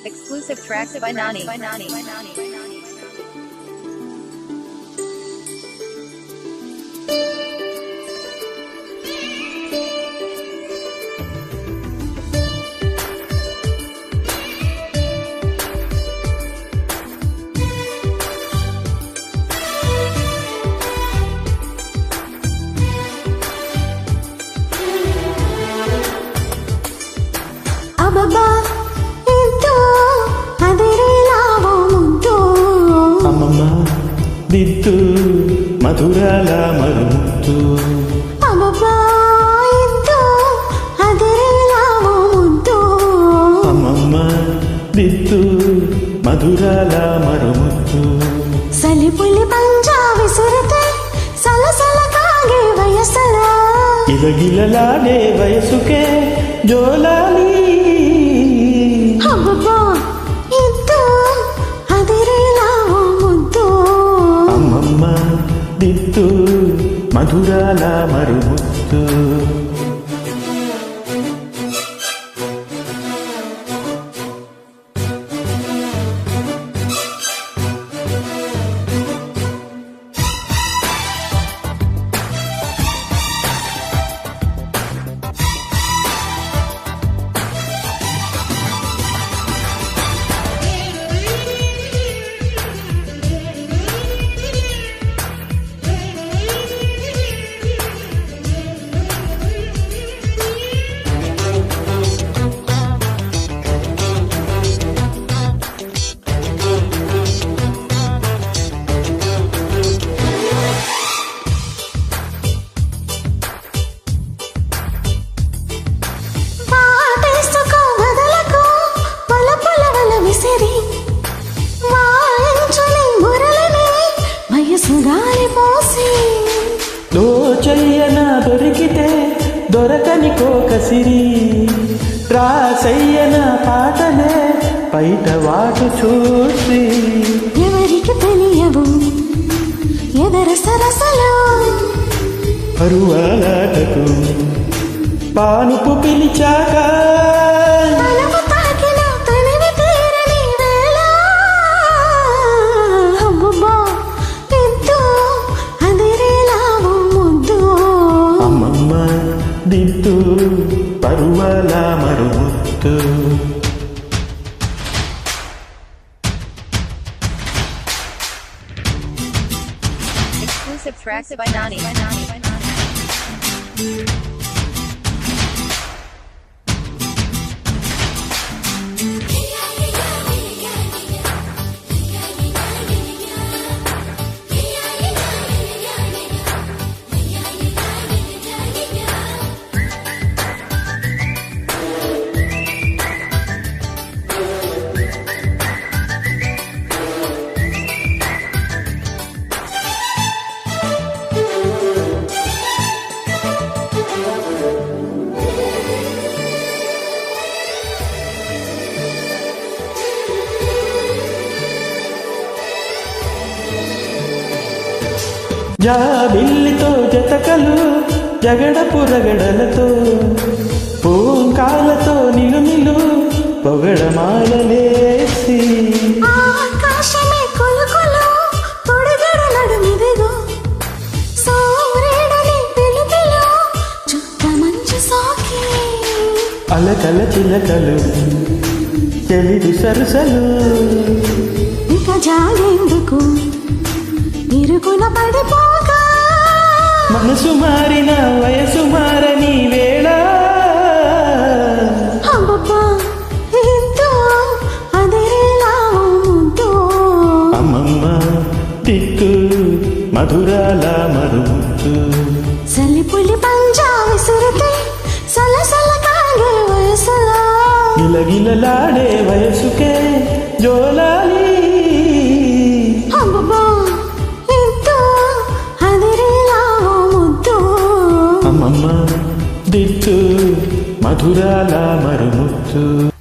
Exclusive tracks by Nani. Ababa, into, adirelawo mundu. Amama, dittu, madhurala marumuttu. Ababa, into, adirelawo mundu. Amama, dittu, madhurala marumuttu. Salipuli panja visurte, salasala kaage vayasala. గిలగిలలాడే వయసుకే జోలాలి. అబ్బబ్బా, ఇద్దు, అదిరేలావో ముద్దు. అమ్మమ్మ దిత్తు మధురాల మరుముత్తు. దోచయ్యన దొరికితే దొరకని కోకసిరి, రాసయ్యన పాటలే బయట వాటు చూసి. ఎవరికి తెలియవు ఎదర సరసలు, పరువాలాటకు పానుపు పిలిచాక Dittu పరువల మరుముత్తు. Exclusive tracks by Nani. జాబిల్లితో జతకలు జగడపు రగడలతో, పూంకాలతో నిలుమిలు పొగడమాలలేసి. ఆకాశమే కొలుకొలు తొడగడ నడుమిదిగో, సూర్యుడని పిలుపులో చుక్క మంచు సోకి. అలకల చిలకలు చెలిడి సరసలు, ఇక జాగేందుకు ఇరుకున పడిపోగా. మనసు మారిన వయసు మారని వేళ. అబ్బబ్బా, ఇద్దు, అదిరేలావో ముద్దు. అమ్మమ్మ దిత్తు మధురాల మరుముత్తు. సలిపులి పంజా విసురుతే సలసల కాగే వయసులా. గిలగిలలాడే వయసుకే జోలాలి. అబ్బబ్బా, ఇద్దు, అదిరేలావో ముద్దు. అమ్మమ్మ దిత్తు మధురాల మరుముత్తు.